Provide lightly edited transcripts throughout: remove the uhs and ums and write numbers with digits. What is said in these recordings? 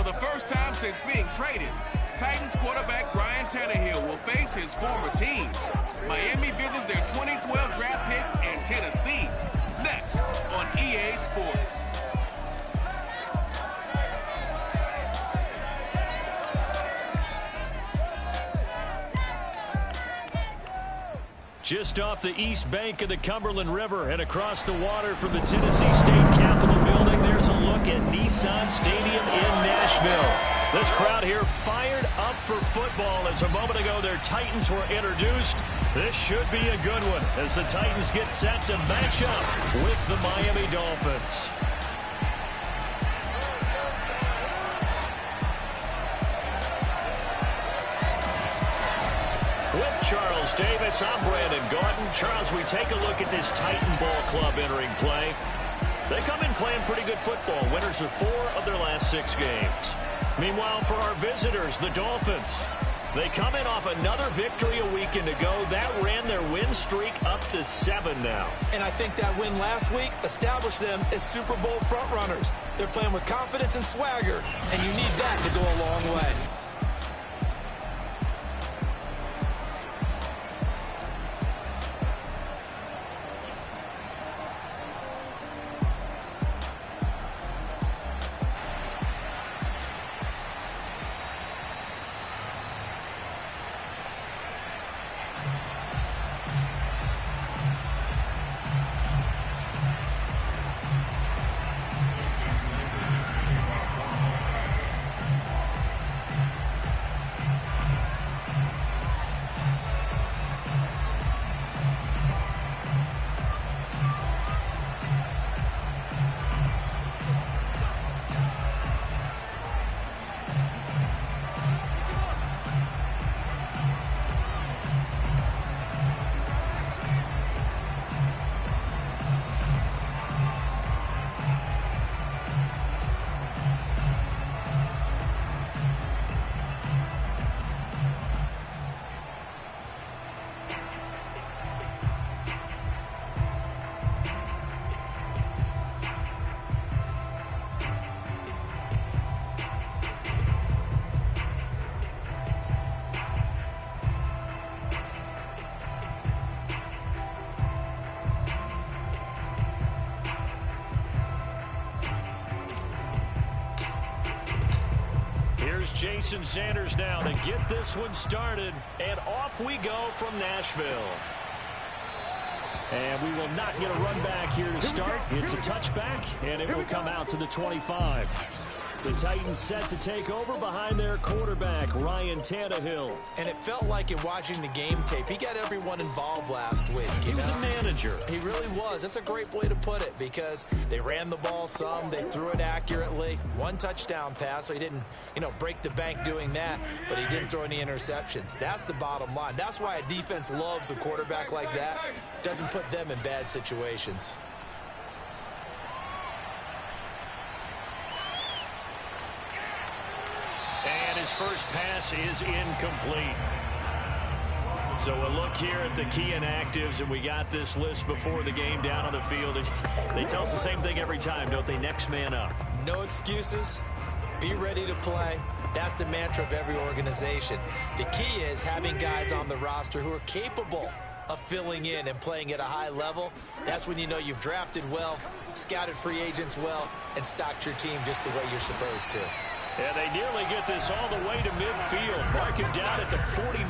the first time since being traded, Titans quarterback Ryan Tannehill will face his former team. Miami visits their 2012 draft pick in Tennessee. Next on EA Sports. Just off the east bank of the Cumberland River and across the water from the Tennessee State Capitol building, there's a look at Nissan Stadium in Nashville. This crowd here fired up for football as a moment ago their Titans were introduced. This should be a good one as the Titans get set to match up with the Miami Dolphins. With Charles Davis, I'm Brandon Gordon. Charles, we take a look at this Titan Ball Club entering play. They come in playing pretty good football. Winners of 4 of their last 6 games. Meanwhile, for our visitors, the Dolphins, they come in off another victory a weekend ago. That ran their win streak up to 7 now. And I think that win last week established them as Super Bowl frontrunners. They're playing with confidence and swagger, and you need that to go a long way. Jason Sanders now to get this one started, and off we go from Nashville. And we will not get a run back here to start. It's a touchback, and it will come out to the 25. The Titans set to take over behind their quarterback, Ryan Tannehill. And it felt like in watching the game tape, he got everyone involved last week. He was a manager. He really was. That's a great way to put it because they ran the ball some. They threw it accurately. 1 touchdown pass, so he didn't, break the bank doing that, but he didn't throw any interceptions. That's the bottom line. That's why a defense loves a quarterback like that. Doesn't put them in bad situations. And his first pass is incomplete. So a look here at the key inactives, and we got this list before the game down on the field. They tell us the same thing every time, don't they? Next man up. No excuses. Be ready to play. That's the mantra of every organization. The key is having guys on the roster who are capable of filling in and playing at a high level. That's when you know you've drafted well, scouted free agents well, and stocked your team just the way you're supposed to. And they nearly get this all the way to midfield. Mark him down at the 49.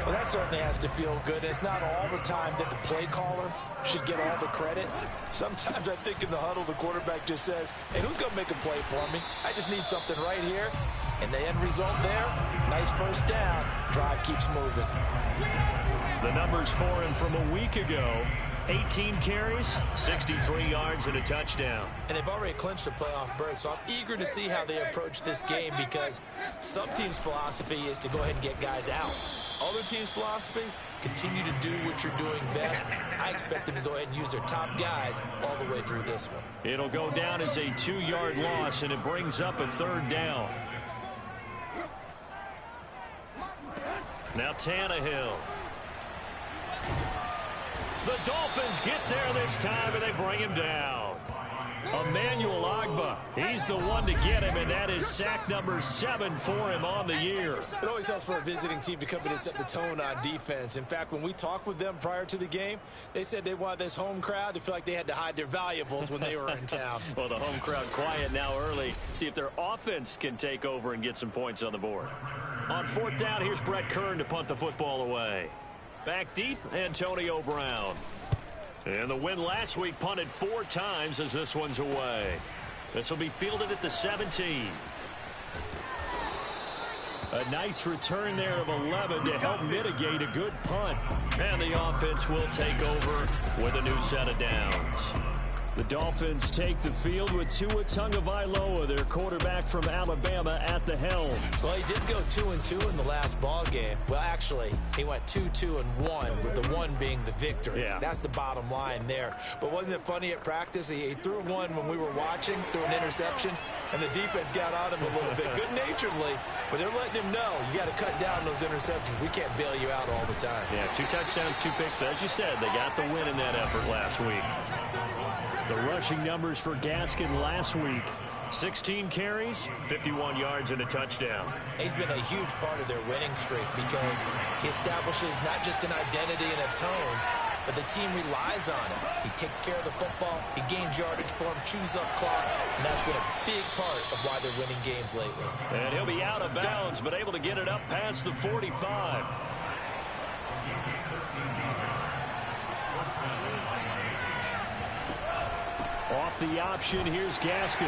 Well, that certainly has to feel good. It's not all the time that the play caller should get all the credit. Sometimes I think in the huddle, the quarterback just says, hey, who's going to make a play for me? I just need something right here. And the end result there, nice first down. Drive keeps moving. The numbers for him from a week ago. 18 carries, 63 yards, and a touchdown. And they've already clinched a playoff berth, so I'm eager to see how they approach this game because some teams' philosophy is to go ahead and get guys out. Other teams' philosophy, continue to do what you're doing best. I expect them to go ahead and use their top guys all the way through this one. It'll go down as a 2-yard loss, and it brings up a 3rd down. Now Tannehill. The Dolphins get there this time, and they bring him down. Emmanuel Agba, he's the one to get him, and that is sack number 7 for him on the year. It always helps for a visiting team to come in and set the tone on defense. In fact, when we talked with them prior to the game, they said they wanted this home crowd to feel like they had to hide their valuables when they were in town. Well, the home crowd quiet now early. See if their offense can take over and get some points on the board. On 4th down, here's Brett Kern to punt the football away. Back deep, Antonio Brown. And the win last week punted 4 times as this one's away. This will be fielded at the 17. A nice return there of 11 to help mitigate a good punt. And the offense will take over with a new set of downs. The Dolphins take the field with Tua Tagovailoa, their quarterback from Alabama, at the helm. Well, he did go 2-2 in the last ball game. Well, actually, he went 2-2-1, with the 1 being the victory. Yeah. That's the bottom line there. But wasn't it funny at practice? He threw one when we were watching, threw an interception, and the defense got on him a little bit, good-naturedly. But they're letting him know, you got to cut down those interceptions. We can't bail you out all the time. Yeah, 2 touchdowns, 2 picks. But as you said, they got the win in that effort last week. The rushing numbers for Gaskin last week: 16 carries, 51 yards, and a touchdown. He's been a huge part of their winning streak because he establishes not just an identity and a tone, but the team relies on him. He takes care of the football, he gains yardage for him, chews up clock, and that's been a big part of why they're winning games lately. And he'll be out of bounds, but able to get it up past the 45. Off the option, here's Gaskin.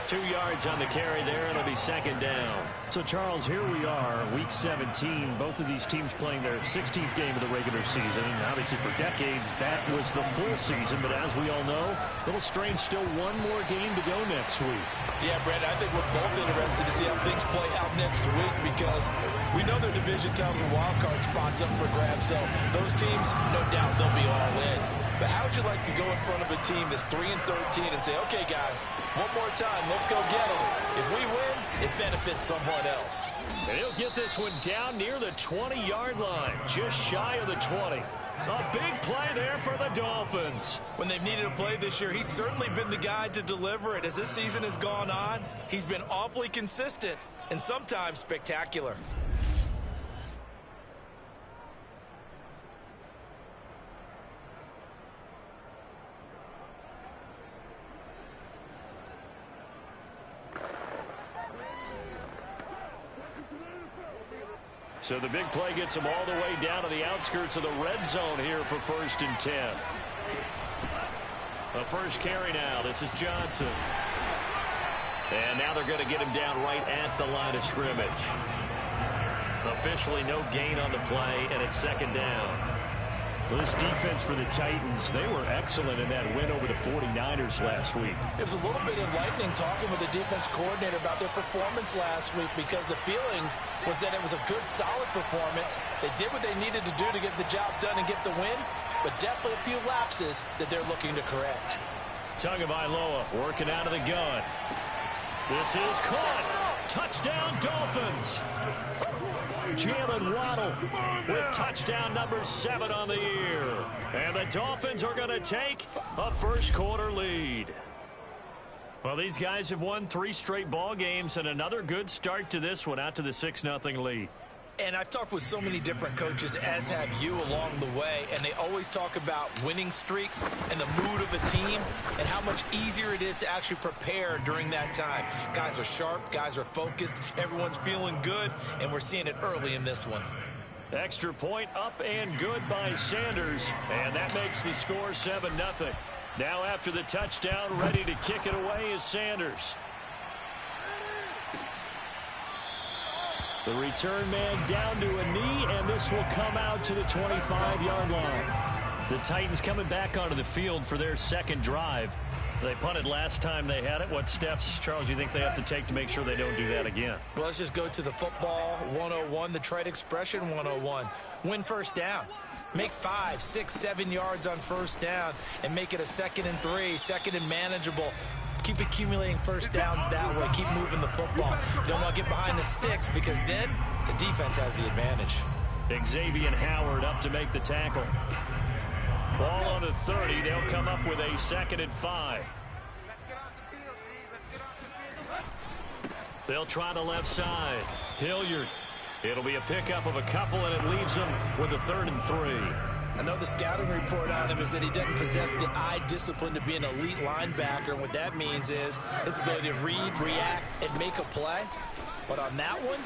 2 yards on the carry there, and it'll be 2nd down. So, Charles, here we are, Week 17. Both of these teams playing their 16th game of the regular season. And obviously, for decades, that was the full season. But as we all know, a little strange, still one more game to go next week. Yeah, Brandon, I think we're both interested to see how things play out next week because we know their division times and wild card spots up for grabs. So those teams, no doubt, they'll be all in. But how would you like to go in front of a team that's 3-13 and say, okay, guys, one more time, let's go get them. If we win, it benefits someone else. And he'll get this one down near the 20-yard line, just shy of the 20. A big play there for the Dolphins. When they've needed a play this year, he's certainly been the guy to deliver it. As this season has gone on, he's been awfully consistent and sometimes spectacular. So the big play gets them all the way down to the outskirts of the red zone here for 1st and 10. The first carry now. This is Johnson. And now they're going to get him down right at the line of scrimmage. Officially no gain on the play, and it's 2nd down. Well, this defense for the Titans, they were excellent in that win over the 49ers last week. It was a little bit enlightening talking with the defense coordinator about their performance last week because the feeling was that it was a good, solid performance. They did what they needed to do to get the job done and get the win, but definitely a few lapses that they're looking to correct. Tagovailoa working out of the gun. This is caught. Touchdown, Dolphins. Jalen Waddle with touchdown number 7 on the year. And the Dolphins are going to take a first-quarter lead. Well, these guys have won 3 straight ball games and another good start to this one, out to the 6-0 lead. And I've talked with so many different coaches, as have you, along the way, and they always talk about winning streaks and the mood of a team and how much easier it is to actually prepare during that time. Guys are sharp, guys are focused, everyone's feeling good, and we're seeing it early in this one. Extra point up and good by Sanders, and that makes the score 7-0. Now after the touchdown, ready to kick it away is Sanders. The return man down to a knee, and this will come out to the 25-yard line. The Titans coming back onto the field for their 2nd drive. They punted last time they had it. What steps, Charles, you think they have to take to make sure they don't do that again? Well, let's just go to the football 101, the trade expression 101. Win first down. Make 5, 6, 7 yards on first down and make it a 2nd and 3, 2nd and manageable. Keep accumulating first downs that way. Keep moving the football. You don't want to get behind the sticks because then the defense has the advantage. Xavier Howard up to make the tackle. Ball on the 30. They'll come up with a 2nd and 5. They'll try the left side. Hilliard. It'll be a pickup of a couple, and it leaves them with a 3rd and 3. I know the scouting report on him is that he doesn't possess the eye discipline to be an elite linebacker. And what that means is his ability to read, react, and make a play. But on that one,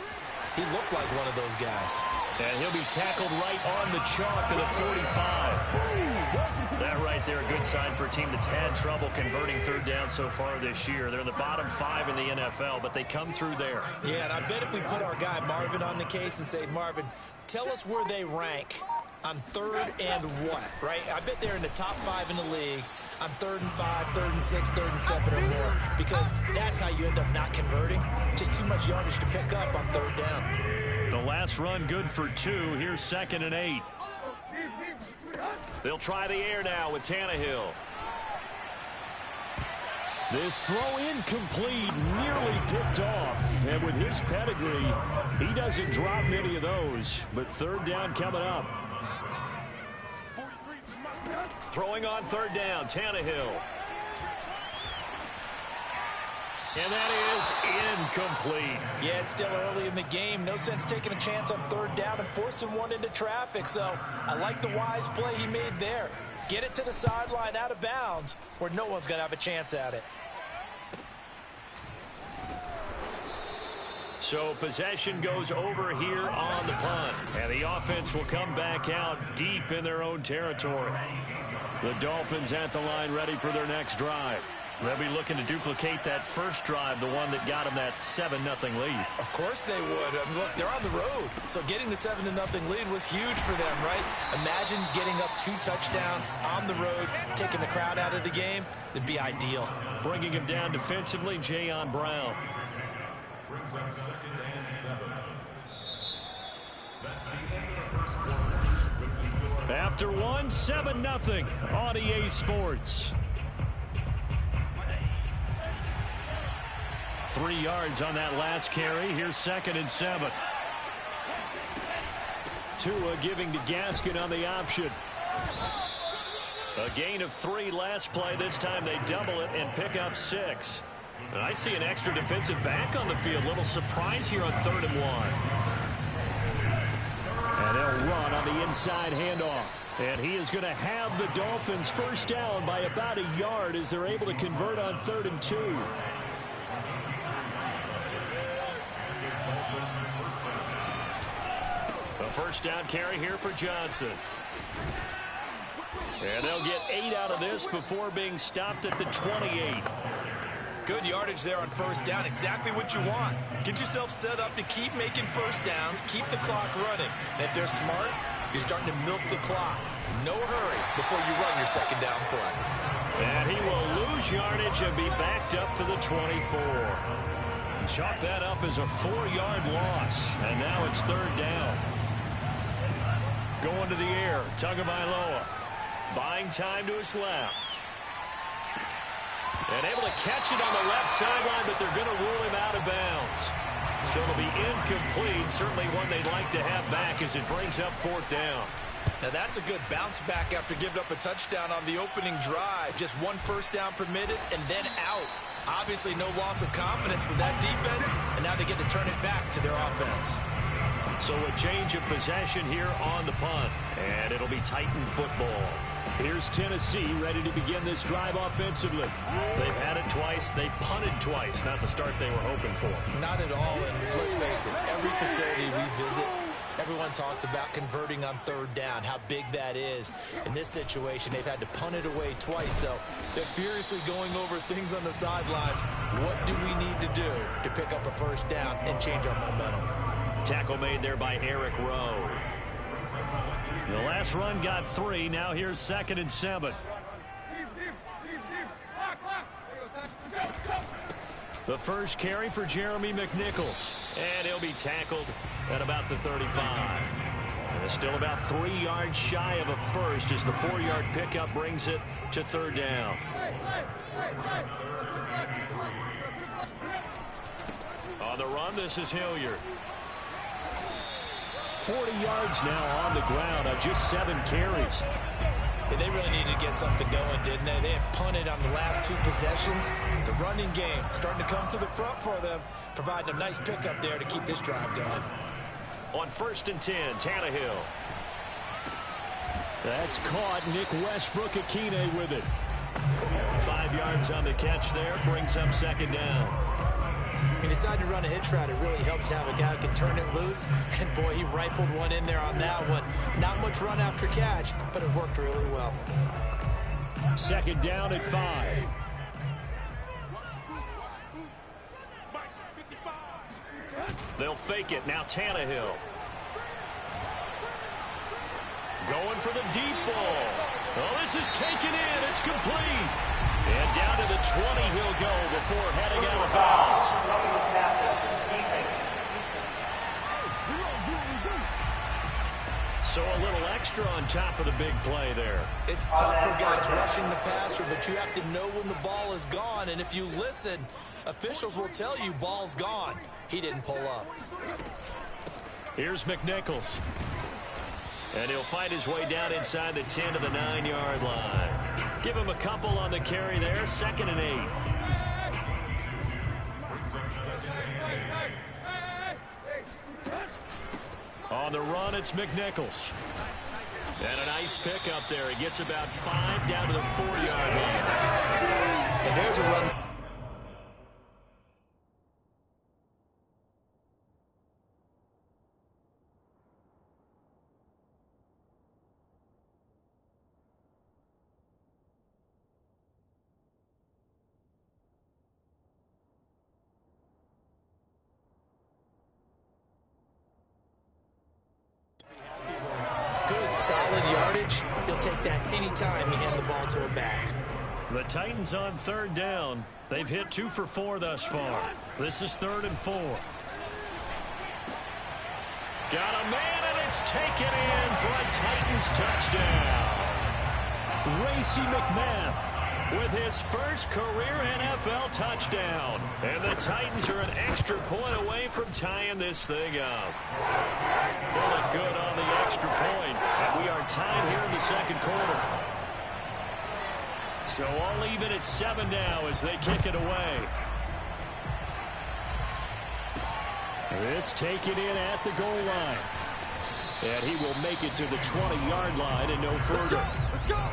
he looked like one of those guys. And he'll be tackled right on the chalk to the 45. That right there, a good sign for a team that's had trouble converting 3rd down so far this year. They're in the bottom 5 in the NFL, but they come through there. Yeah, and I bet if we put our guy Marvin on the case and say, Marvin, tell us where they rank on 3rd and what, right? I bet they're in the top 5 in the league on 3rd and 5, 3rd and 6, 3rd and 7 or more, because that's how you end up not converting. Just too much yardage to pick up on 3rd down. The last run good for 2. Here's 2nd and 8. They'll try the air now with Tannehill. This throw incomplete, nearly picked off. And with his pedigree, he doesn't drop many of those. But 3rd down coming up. Throwing on 3rd down, Tannehill. And that is incomplete. Yeah, it's still early in the game. No sense taking a chance on 3rd down and forcing one into traffic. So I like the wise play he made there. Get it to the sideline out of bounds where no one's going to have a chance at it. So possession goes over here on the punt. And the offense will come back out deep in their own territory. The Dolphins at the line ready for their next drive. They'll be looking to duplicate that first drive, the one that got them that 7-0 lead. Of course they would. I mean, look, they're on the road. So getting the 7-0 lead was huge for them, right? Imagine getting up 2 touchdowns on the road, taking the crowd out of the game. It'd be ideal. Bringing him down defensively, Jayon Brown. Brings up 2nd and 7. That's the end of the first quarter. After 1, 7-0 on EA Sports. 3 yards on that last carry. Here's 2nd and 7. Tua giving to Gaskin on the option. A gain of 3 last play. This time they double it and pick up 6. And I see an extra defensive back on the field. Little surprise here on 3rd and 1. And they'll run on the inside handoff. And he is going to have the Dolphins first down by about a yard as they're able to convert on 3rd and 2. The first down carry here for Johnson. And they'll get 8 out of this before being stopped at the 28. Good yardage there on first down. Exactly what you want. Get yourself set up to keep making first downs, keep the clock running. And if they're smart, you're starting to milk the clock. No hurry before you run your second down play. And he will lose yardage and be backed up to the 24. Chalk that up as a 4-yard loss. And now it's 3rd down. Going to the air, Tagovailoa. Buying time to his left. And able to catch it on the left sideline, but they're going to rule him out of bounds. So it'll be incomplete. Certainly one they'd like to have back as it brings up 4th down. Now that's a good bounce back after giving up a touchdown on the opening drive. Just 1 first down permitted and then out. Obviously no loss of confidence with that defense, and now they get to turn it back to their offense. So a change of possession here on the punt, and it'll be Titan football. Here's Tennessee ready to begin this drive offensively. They've had it twice. They've punted twice. Not the start they were hoping for. Not at all, and let's face it, every facility we visit, everyone talks about converting on 3rd down, how big that is. In this situation, they've had to punt it away twice, so they're furiously going over things on the sidelines. What do we need to do to pick up a first down and change our momentum? Tackle made there by Eric Rowe. The last run got 3. Now here's 2nd and 7. The first carry for Jeremy McNichols. And he'll be tackled at about the 35. And it's still about 3 yards shy of a first as the 4-yard pickup brings it to 3rd down. On the run, this is Hilliard. 40 yards now on the ground on just 7 carries. Yeah, they really needed to get something going, didn't they? They had punted on the last 2 possessions. The running game starting to come to the front for them, providing a nice pickup there to keep this drive going. On 1st and 10, Tannehill. That's caught. Nick Westbrook-Akine with it. 5 yards on the catch there. Brings up 2nd down. He decided to run a hitch route. It really helped to have a guy who can turn it loose. And, boy, he rifled one in there on that one. Not much run after catch, but it worked really well. 2nd down at 5. They'll fake it. Now Tannehill. Going for the deep ball. Oh, this is taken in. It's complete. And down to the 20 he'll go before heading out of bounds. So a little extra on top of the big play there. It's tough for guys rushing the passer, but you have to know when the ball is gone. And if you listen, officials will tell you ball's gone. He didn't pull up. Here's McNichols. And he'll fight his way down inside the 10 to the 9-yard line. Give him a couple on the carry there. 2nd and 8. On the run, it's McNichols. And a nice pick up there. He gets about 5 down to the 4-yard line. And there's a run. Solid yardage. He'll take that anytime you hand the ball to a back. The Titans on 3rd down. They've hit 2 for 4 thus far. This is 3rd and 4. Got a man, and it's taken in for a Titans touchdown. Racey McMath with his first career NFL touchdown. And the Titans are an extra point away from tying this thing up. Well, good on the extra point. And we are tied here in the 2nd quarter. So all even at 7 now as they kick it away. This taken in at the goal line. And he will make it to the 20-yard line and no further. Let's go!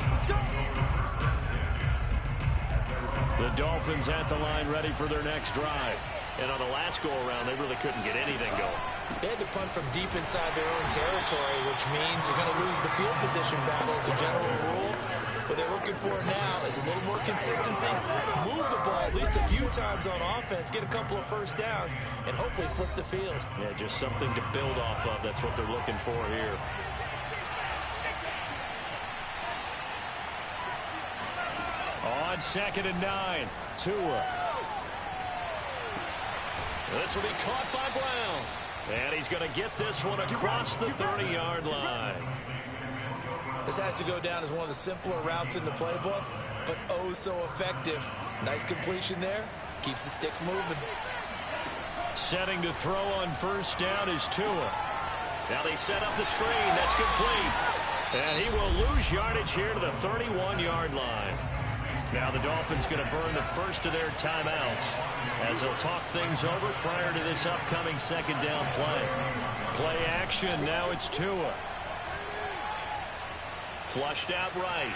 The Dolphins at the line ready for their next drive. And on the last go-around, they really couldn't get anything going. They had to punt from deep inside their own territory, which means you're going to lose the field position battle as a general rule. What they're looking for now is a little more consistency, move the ball at least a few times on offense, get a couple of first downs, and hopefully flip the field. Yeah, just something to build off of. That's what they're looking for here. On 2nd and 9, Tua. This will be caught by Brown. And he's going to get this one across the 30-yard line. This has to go down as one of the simpler routes in the playbook, but oh so effective. Nice completion there. Keeps the sticks moving. Setting to throw on 1st down is Tua. Now they set up the screen. That's complete. And he will lose yardage here to the 31-yard line. Now the Dolphins going to burn the first of their timeouts as they'll talk things over prior to this upcoming 2nd down play. Play action. Now it's Tua. Flushed out right.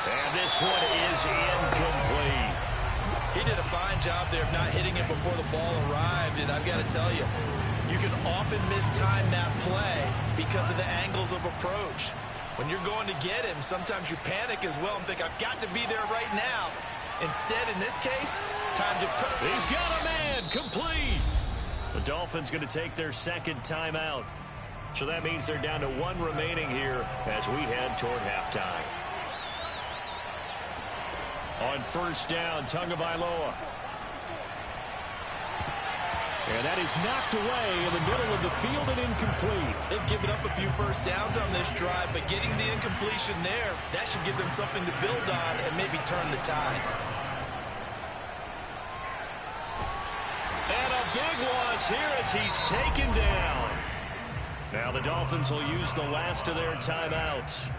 And this one is incomplete. He did a fine job there of not hitting it before the ball arrived, and I've got to tell you, you can often mistime that play because of the angles of approach. When you're going to get him, sometimes you panic as well and think, I've got to be there right now. Instead, in this case, time to put... He's got a man, complete. The Dolphins going to take their 2nd timeout. So that means they're down to 1 remaining here as we head toward halftime. On 1st down, Tagovailoa. And that is knocked away in the middle of the field and incomplete. They've given up a few first downs on this drive, but getting the incompletion there, that should give them something to build on and maybe turn the tide. And a big loss here as he's taken down. Now the Dolphins will use the last of their timeouts,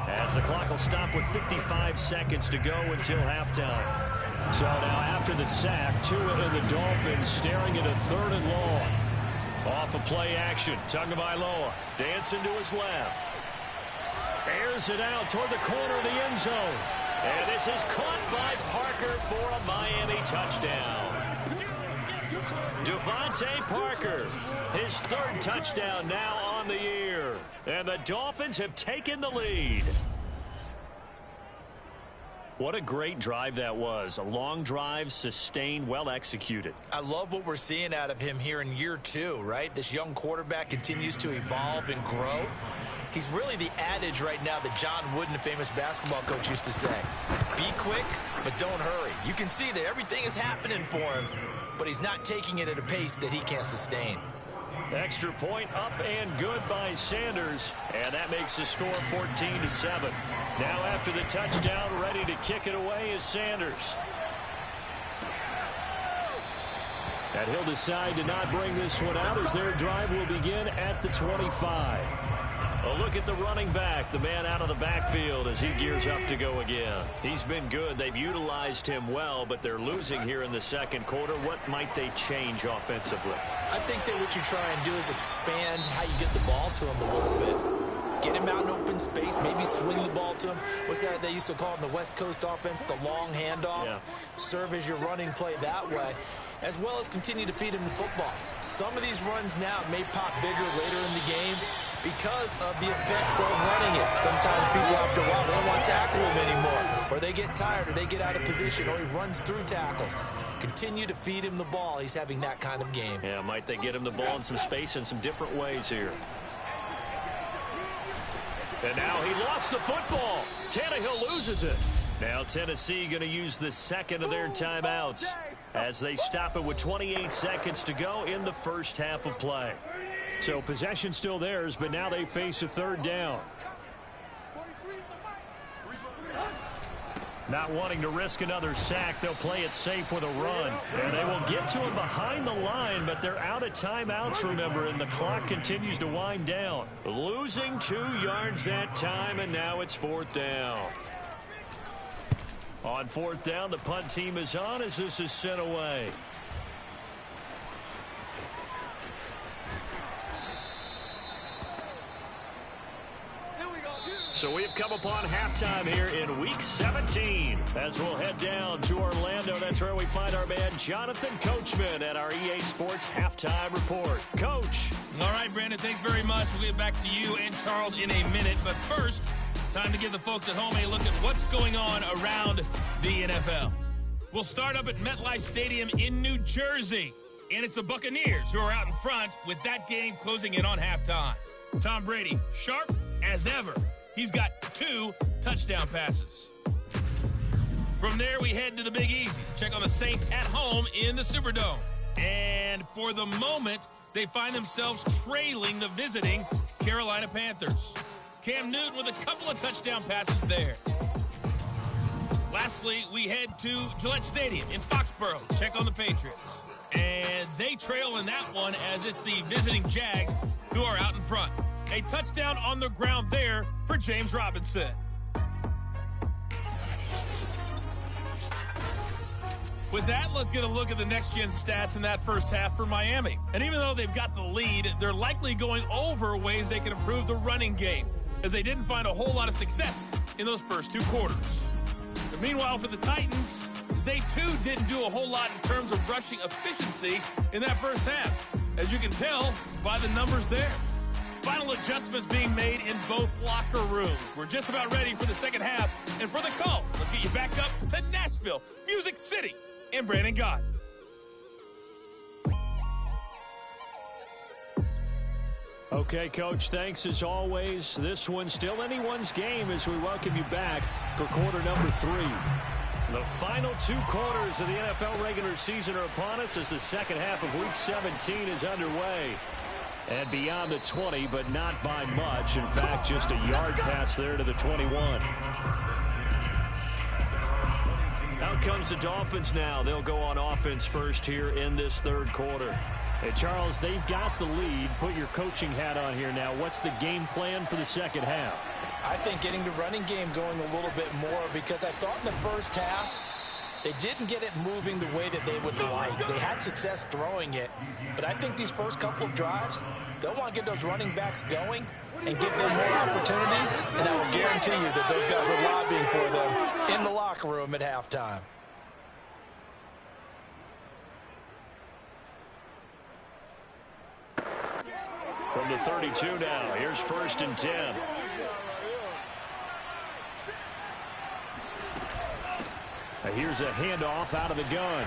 as the clock will stop with 55 seconds to go until halftime. So now after the sack, Tua and the Dolphins staring at a 3rd and long. Off of play action, Tagovailoa dancing to his left. Airs it out toward the corner of the end zone. And this is caught by Parker for a Miami touchdown. Devontae Parker, his 3rd touchdown now on the year. And the Dolphins have taken the lead. What a great drive that was. A long drive, sustained, well executed. I love what we're seeing out of him here in year 2, right? This young quarterback continues to evolve and grow. He's really the adage right now that John Wooden, the famous basketball coach, used to say. Be quick, but don't hurry. You can see that everything is happening for him, but he's not taking it at a pace that he can't sustain. Extra point up and good by Sanders, and that makes the score 14-7. Now after the touchdown, ready to kick it away is Sanders. And he'll decide to not bring this one out as their drive will begin at the 25. A look at the running back, the man out of the backfield as he gears up to go again. He's been good. They've utilized him well, but they're losing here in the second quarter. What might they change offensively? I think that what you try and do is expand how you get the ball to him a little bit. Get him out in open space, maybe swing the ball to him. What's that they used to call in the West Coast offense, the long handoff? Yeah. Serve as your running play that way, as well as continue to feed him the football. Some of these runs now may pop bigger later in the game because of the effects of running it. Sometimes people after a while, they don't want to tackle him anymore, or they get tired, or they get out of position, or he runs through tackles. Continue to feed him the ball. He's having that kind of game. Yeah, might they get him the ball in some space in some different ways here. And now he lost the football. Tannehill loses it. Now Tennessee going to use the second of their timeouts as they stop it with 28 seconds to go in the first half of play. So possession still theirs, but now they face a 3rd down. Not wanting to risk another sack, they'll play it safe with a run. And they will get to him behind the line, but they're out of timeouts, remember, and the clock continues to wind down. Losing 2 yards that time, and now it's 4th down. On 4th down, the punt team is on as this is sent away. So we've come upon halftime here in Week 17 as we'll head down to Orlando. That's where we find our man Jonathan Coachman at our EA Sports Halftime Report. Coach. All right, Brandon, thanks very much. We'll get back to you and Charles in a minute. But first, time to give the folks at home a look at what's going on around the NFL. We'll start up at MetLife Stadium in New Jersey. And it's the Buccaneers who are out in front with that game closing in on halftime. Tom Brady, sharp as ever. He's got 2 touchdown passes. From there, we head to the Big Easy. Check on the Saints at home in the Superdome. And for the moment, they find themselves trailing the visiting Carolina Panthers. Cam Newton with a couple of touchdown passes there. Lastly, we head to Gillette Stadium in Foxborough. Check on the Patriots. And they trail in that one as it's the visiting Jags who are out in front. A touchdown on the ground there for James Robinson. With that, let's get a look at the next-gen stats in that first half for Miami. And even though they've got the lead, they're likely going over ways they can improve the running game, as they didn't find a whole lot of success in those first 2 quarters. But meanwhile, for the Titans, they too didn't do a whole lot in terms of rushing efficiency in that first half, as you can tell by the numbers there. Final adjustments being made in both locker rooms. We're just about ready for the second half. And for the call, let's get you back up to Nashville, Music City, and Brandon Gott. Okay, Coach, thanks as always. This one's still anyone's game as we welcome you back for quarter number 3. The final 2 quarters of the NFL regular season are upon us as the second half of Week 17 is underway. And beyond the 20, but not by much. In fact, just a yard pass there to the 21. Out comes the Dolphins now. They'll go on offense first here in this 3rd quarter. Hey, Charles, they've got the lead. Put your coaching hat on here now. What's the game plan for the second half? I think getting the running game going a little bit more, because I thought in the first half they didn't get it moving the way that they would like. They had success throwing it, but I think these first couple of drives, they'll want to get those running backs going and give them more opportunities, and I will guarantee you that those guys were lobbying for them in the locker room at halftime. From the 32 now, here's 1st and 10. Here's a handoff out of the gun.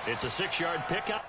It's a 6-yard pickup.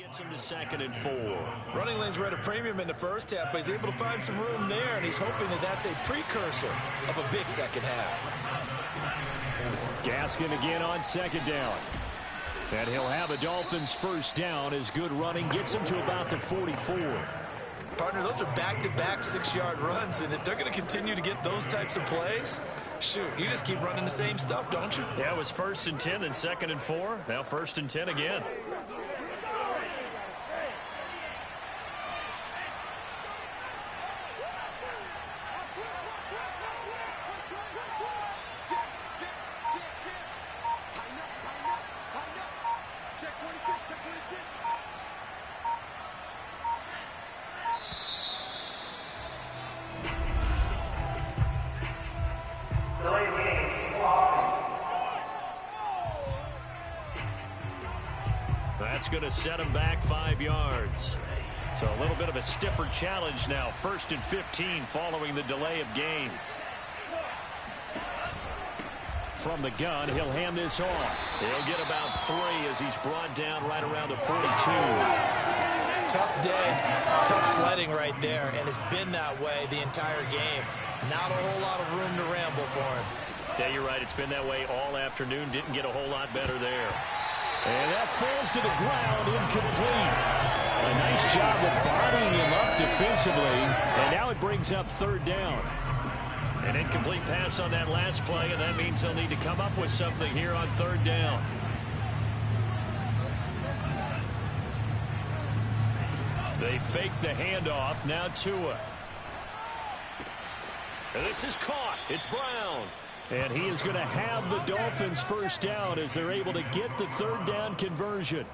gets him to 2nd and 4. Running lanes were at a premium in the first half, but he's able to find some room there, and he's hoping that that's a precursor of a big second half. Gaskin again on 2nd down. And he'll have a Dolphins first down as good running gets him to about the 44. Partner, those are back-to-back 6-yard runs, and if they're going to continue to get those types of plays, shoot, you just keep running the same stuff, don't you? Yeah, it was 1st and 10, then 2nd and 4. Now 1st and 10 again. That's going to set him back 5 yards. So a little bit of a stiffer challenge now. 1st and 15 following the delay of game. From the gun, he'll hand this off. He'll get about 3 as he's brought down right around the 42. Tough day, tough sledding right there, and it's been that way the entire game. Not a whole lot of room to ramble for him. Yeah, you're right. It's been that way all afternoon. Didn't get a whole lot better there. And that falls to the ground, incomplete. A nice job of bodying him up defensively. And now it brings up 3rd down. An incomplete pass on that last play, and that means they'll need to come up with something here on 3rd down. They fake the handoff. Now Tua. And this is caught. It's Brown. And he is going to have the Dolphins first down as they're able to get the 3rd down conversion.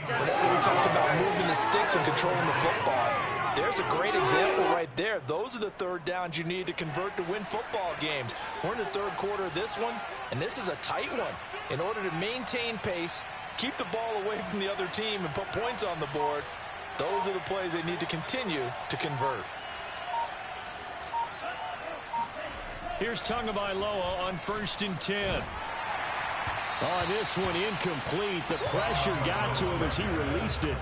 Whenever we talk about moving the sticks and controlling the football, there's a great example right there. Those are the 3rd downs you need to convert to win football games. We're in the 3rd quarter of this one, and this is a tight one. In order to maintain pace, keep the ball away from the other team, and put points on the board, those are the plays they need to continue to convert. Here's Tagovailoa on 1st and 10. On this one, incomplete. The pressure got to him as he released it.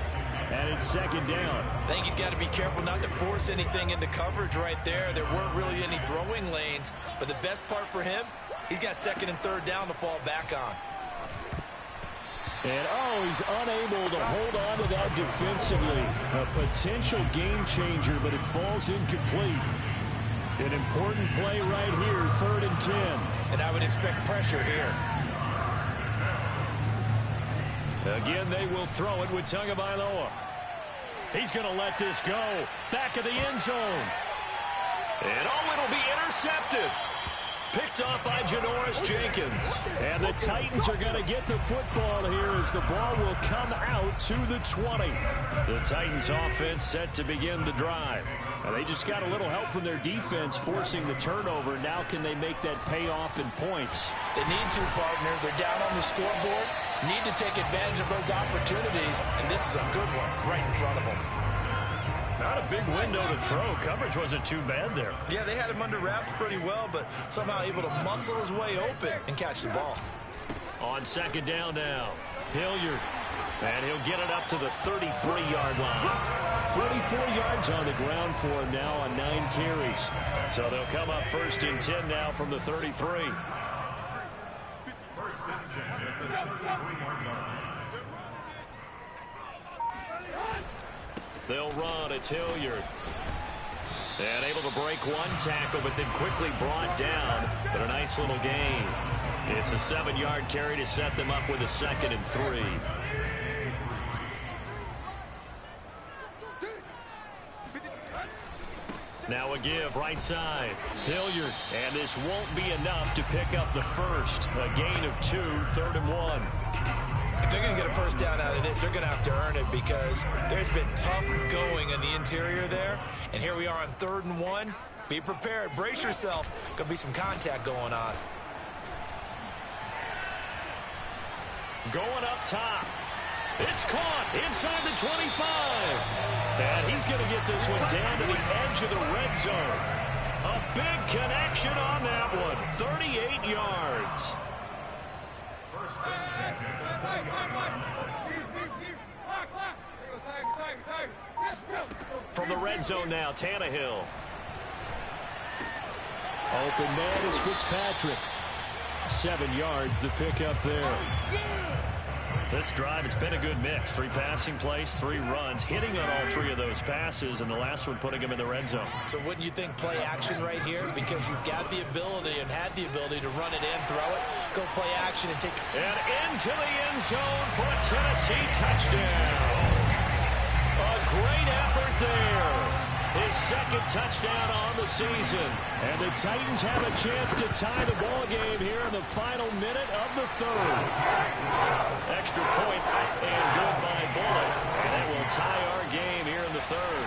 And it's 2nd down. I think he's got to be careful not to force anything into coverage right there. There weren't really any throwing lanes. But the best part for him, he's got 2nd and 3rd down to fall back on. And, he's unable to hold on to that defensively. A potential game changer, but it falls incomplete. An important play right here, 3rd and 10. And I would expect pressure here. Again, they will throw it with Tagovailoa. He's going to let this go. Back of the end zone. And, it'll be intercepted. Picked off by Janoris Jenkins. And the Titans are going to get the football here as the ball will come out to the 20. The Titans offense set to begin the drive. Now they just got a little help from their defense forcing the turnover. Now can they make that pay off in points? They need to, partner. They're down on the scoreboard. Need to take advantage of those opportunities. And this is a good one right in front of them. Not a big window to throw. Coverage wasn't too bad there. Yeah, they had him under wraps pretty well, but somehow able to muscle his way open and catch the ball. On 2nd down now, Hilliard. And he'll get it up to the 33-yard line. 44 yards on the ground for him now on 9 carries. So they'll come up 1st and 10 now from the 33. 1st and 10 at the 33-yard line. They'll run. It's Hilliard. And able to break one tackle, but then quickly brought down. But a nice little gain. It's a 7-yard carry to set them up with a 2nd and 3. Now a give right side. Hilliard. And this won't be enough to pick up the first. A gain of 2, 3rd and 1. If they're going to get a first down out of this, they're going to have to earn it because there's been tough going in the interior there. And here we are on 3rd and 1. Be prepared. Brace yourself. Going to be some contact going on. Going up top. It's caught inside the 25. And he's going to get this one down to the edge of the red zone. A big connection on that one. 38 yards. 1st and 10 at the 20-yard line. red zone now. Tannehill. Open man is Fitzpatrick. 7 yards, the pickup there. This drive, it's been a good mix. 3 passing plays, 3 runs, hitting on all 3 of those passes, and the last one putting him in the red zone. So wouldn't you think play action right here? Because you've got the ability and had the ability to run it in, throw it, go play action and take it. And into the end zone for a Tennessee touchdown. A great effort there. His second touchdown on the season. And the Titans have a chance to tie the ball game here in the final minute of the third. Extra point and good by Bullock. And that will tie our game here in the third.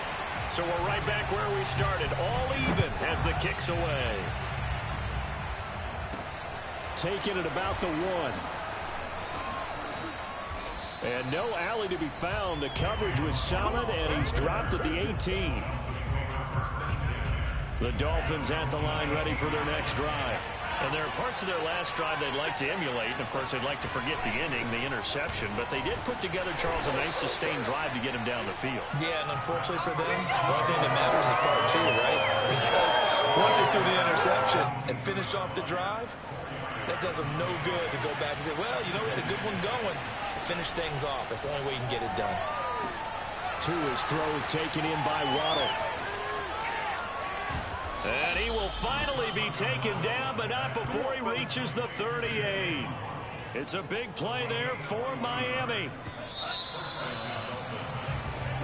So we're right back where we started. All even as the kick's away. Taking it about the 1. And no alley to be found. The coverage was solid, and he's dropped at the 18. The Dolphins at the line ready for their next drive. And there are parts of their last drive they'd like to emulate. And, of course, they'd like to forget the inning, the interception. But they did put together, Charles, a nice sustained drive to get him down the field. Yeah, and unfortunately for them, the only thing that matters is part 2, right? Because once they threw the interception and finished off the drive, that does them no good to go back and say, well, you know, we had a good one going. Finish things off. That's the only way you can get it done. Tua's throw is taken in by Waddle. And he will finally be taken down, but not before he reaches the 38. It's a big play there for Miami.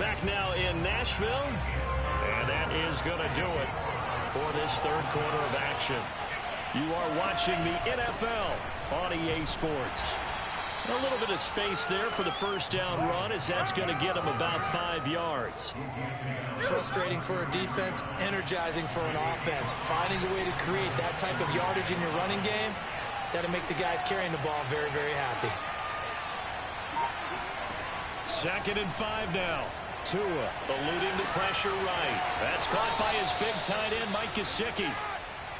Back now in Nashville. And that is going to do it for this third quarter of action. You are watching the NFL on EA Sports. A little bit of space there for the first down run, as that's going to get him about 5 yards. Frustrating for a defense, energizing for an offense. Finding a way to create that type of yardage in your running game, that'll make the guys carrying the ball very, very happy. 2nd and 5 now. Tua eluding the pressure right. That's caught by his big tight end, Mike Gesicki.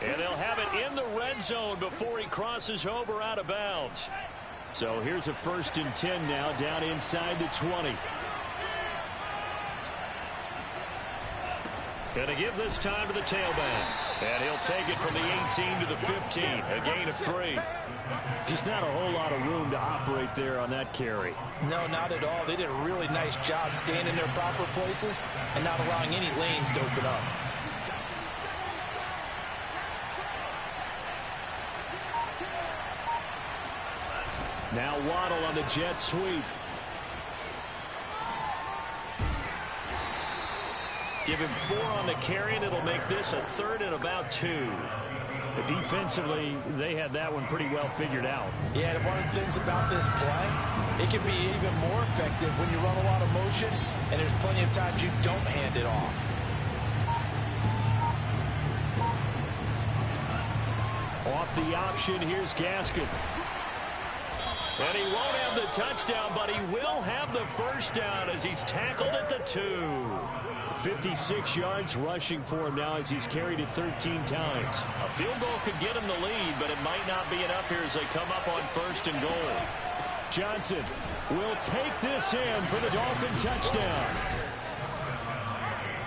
And they'll have it in the red zone before he crosses over out of bounds. So here's a 1st and 10 now, down inside the 20. Going to give this time to the tailback. And he'll take it from the 18 to the 15, a gain of 3. Just not a whole lot of room to operate there on that carry. No, not at all. They did a really nice job staying in their proper places and not allowing any lanes to open up. Now Waddle on the jet sweep. Give him 4 on the carry, and it'll make this a 3rd and about 2. But defensively, they had that one pretty well figured out. Yeah, and one of the things about this play, it can be even more effective when you run a lot of motion, and there's plenty of times you don't hand it off. Off the option, here's Gaskin. And he won't have the touchdown, but he will have the first down as he's tackled at the 2. 56 yards rushing for him now as he's carried it 13 times. A field goal could get him the lead, but it might not be enough here as they come up on 1st and goal. Johnson will take this in for the Dolphin touchdown.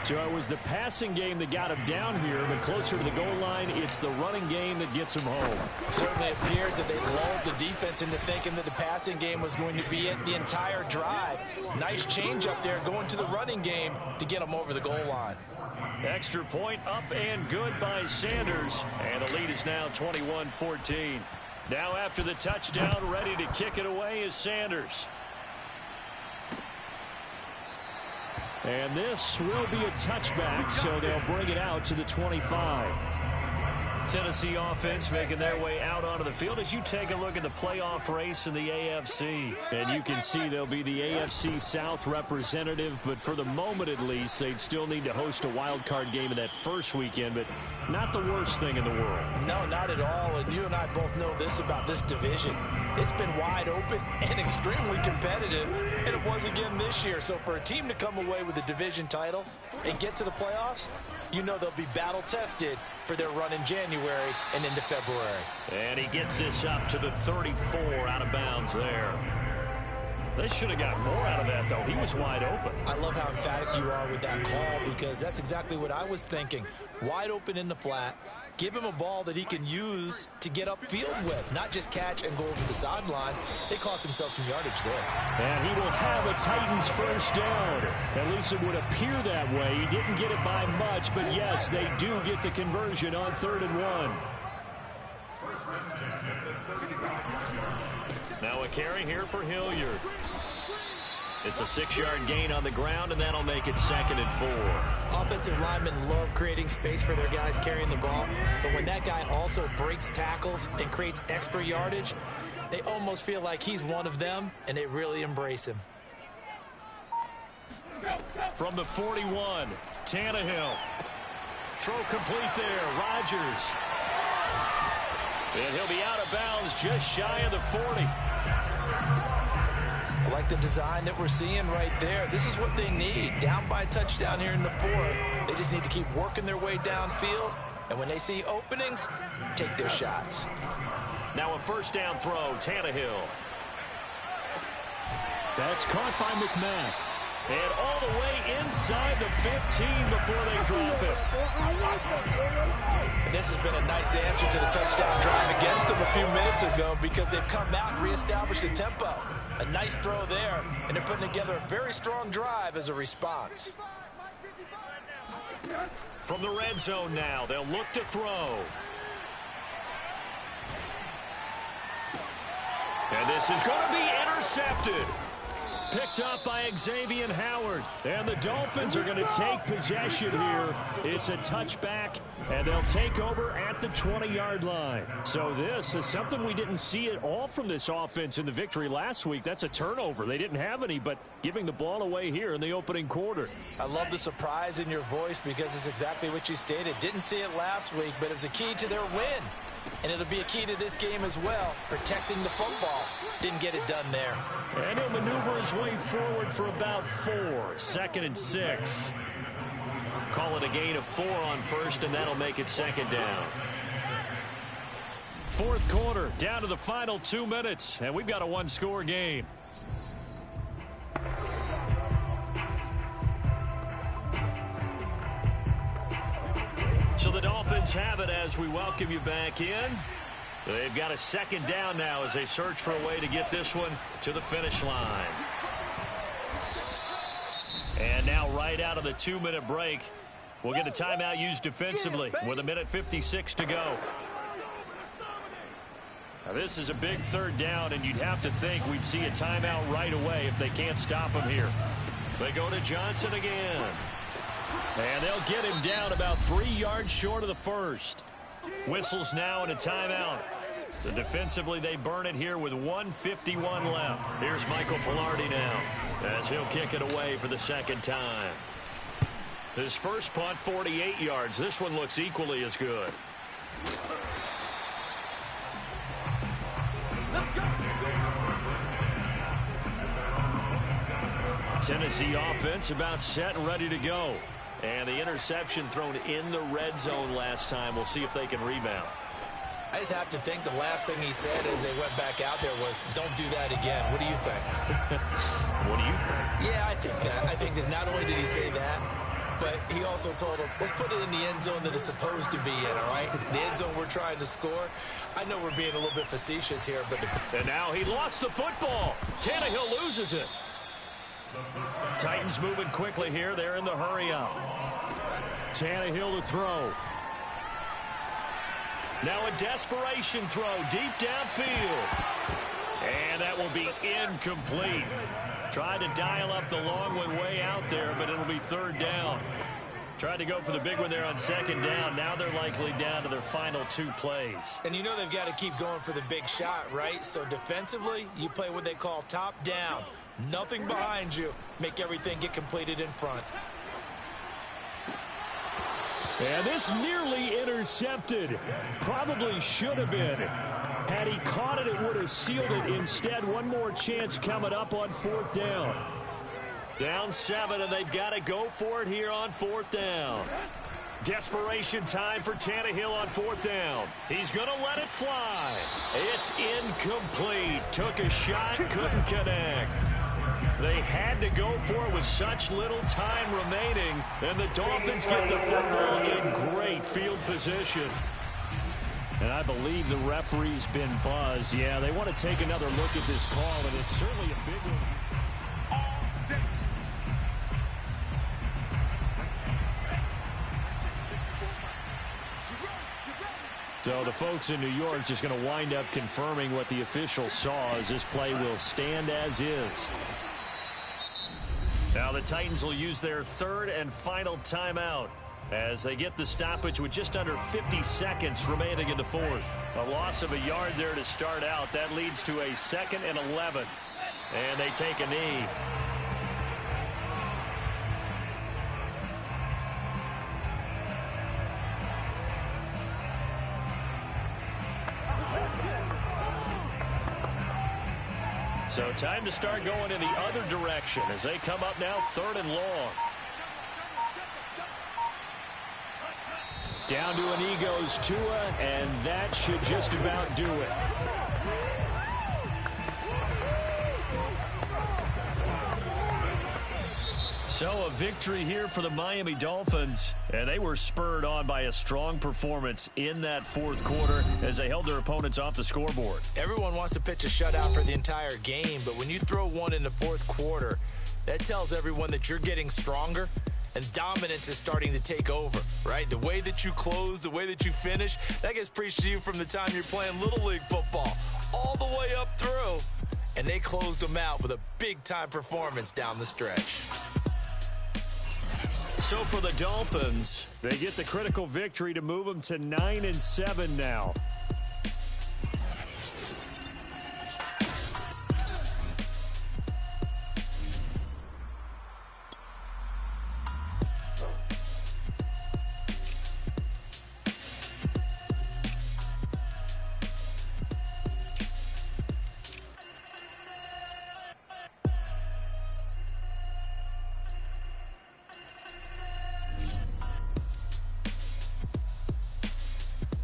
So it was the passing game that got him down here, but closer to the goal line, it's the running game that gets him home. Certainly appears that they lulled the defense into thinking that the passing game was going to be it the entire drive. Nice change up there going to the running game to get them over the goal line. Extra point up and good by Sanders. And the lead is now 21-14. Now after the touchdown, ready to kick it away is Sanders. And this will be a touchback, so they'll bring it out to the 25. Tennessee offense making their way out onto the field as you take a look at the playoff race in the AFC. And you can see they'll be the AFC South representative, but for the moment at least, they'd still need to host a wild card game in that first weekend, but not the worst thing in the world. No, not at all, and you and I both know this about this division. It's been wide open and extremely competitive, and it was again this year. So for a team to come away with the division title and get to the playoffs, you know they'll be battle-tested for their run in January and into February. And he gets this up to the 34 out of bounds there. They should have got more out of that, though. He was wide open. I love how emphatic you are with that call because that's exactly what I was thinking. Wide open in the flat. Give him a ball that he can use to get upfield with, not just catch and go over the sideline. They cost himself some yardage there. And he will have a Titans first down. At least it would appear that way. He didn't get it by much, but yes, they do get the conversion on 3rd and 1. Now a carry here for Hilliard. It's a 6-yard gain on the ground, and that'll make it 2nd and 4. Offensive linemen love creating space for their guys carrying the ball, but when that guy also breaks tackles and creates extra yardage, they almost feel like he's one of them, and they really embrace him. From the 41, Tannehill. Throw complete there, Rodgers. And he'll be out of bounds just shy of the 40. I like the design that we're seeing right there. This is what they need. Down by a touchdown here in the 4th. They just need to keep working their way downfield. And when they see openings, take their shots. Now a first down throw, Tannehill. That's caught by McMath. And all the way inside the 15 before they drop it. And this has been a nice answer to the touchdown drive against them a few minutes ago because they've come out and reestablished the tempo. A nice throw there, and they're putting together a very strong drive as a response. From the red zone now, they'll look to throw. And this is going to be intercepted. Picked up by Xavier Howard. And the Dolphins are going to take possession here. It's a touchback, and they'll take over at the 20-yard line. So this is something we didn't see at all from this offense in the victory last week. That's a turnover. They didn't have any, but giving the ball away here in the opening quarter. I love the surprise in your voice because it's exactly what you stated. Didn't see it last week, but it's a key to their win. And it'll be a key to this game as well, protecting the football. Didn't get it done there. And he'll maneuver his way forward for about 4. 2nd and 6. Call it a gain of 4 on first, and that'll make it 2nd down. 4th quarter, down to the final 2 minutes, and we've got a 1-score game. So the Dolphins have it as we welcome you back in. They've got a 2nd down now as they search for a way to get this one to the finish line. And now right out of the 2-minute break, we'll get a timeout used defensively with 1:56 to go. Now this is a big 3rd down, and you'd have to think we'd see a timeout right away if they can't stop him here. They go to Johnson again. And they'll get him down about 3 yards short of the first. Whistles now and a timeout. So defensively, they burn it here with 1:51 left. Here's Michael Pilardi now as he'll kick it away for the 2nd time. His first punt, 48 yards. This one looks equally as good. Tennessee offense about set and ready to go. And the interception thrown in the red zone last time. We'll see if they can rebound. I just have to think the last thing he said as they went back out there was, don't do that again. What do you think? What do you think? Yeah, I think that. I think that not only did he say that, but he also told him, let's put it in the end zone that it's supposed to be in, all right? The end zone we're trying to score. I know we're being a little bit facetious here, but... And now he lost the football. Tannehill loses it. Titans moving quickly here. They're in the hurry-up. Tannehill to throw. Now a desperation throw deep downfield. And that will be incomplete. Tried to dial up the long way out there, but it'll be 3rd down. Tried to go for the big one there on 2nd down. Now they're likely down to their final 2 plays. And you know they've got to keep going for the big shot, right? So defensively, you play what they call top down. Nothing behind you. Make everything get completed in front. And this nearly intercepted. Probably should have been. Had he caught it, it would have sealed it. Instead, one more chance coming up on 4th down. Down 7, and they've got to go for it here on 4th down. Desperation time for Tannehill on 4th down. He's going to let it fly. It's incomplete. Took a shot, couldn't connect. They had to go for it with such little time remaining, and the Dolphins get the football in great field position. And I believe the referee's been buzzed. Yeah, they want to take another look at this call, and it's certainly a big one. So the folks in New York just going to wind up confirming what the official saw, as this play will stand as is. Now the Titans will use their third and final timeout as they get the stoppage with just under 50 seconds remaining in the fourth. A loss of a yard there to start out. That leads to a 2nd and 11. And they take a knee. So time to start going in the other direction as they come up now 3rd and long. Down to an E goes Tua, and that should just about do it. So a victory here for the Miami Dolphins, and they were spurred on by a strong performance in that fourth quarter as they held their opponents off the scoreboard. Everyone wants to pitch a shutout for the entire game, but when you throw one in the fourth quarter, that tells everyone that you're getting stronger and dominance is starting to take over, right? The way that you close, the way that you finish, that gets preached to you from the time you're playing Little League football all the way up through, and they closed them out with a big-time performance down the stretch. So for the Dolphins, they get the critical victory to move them to 9-7 now.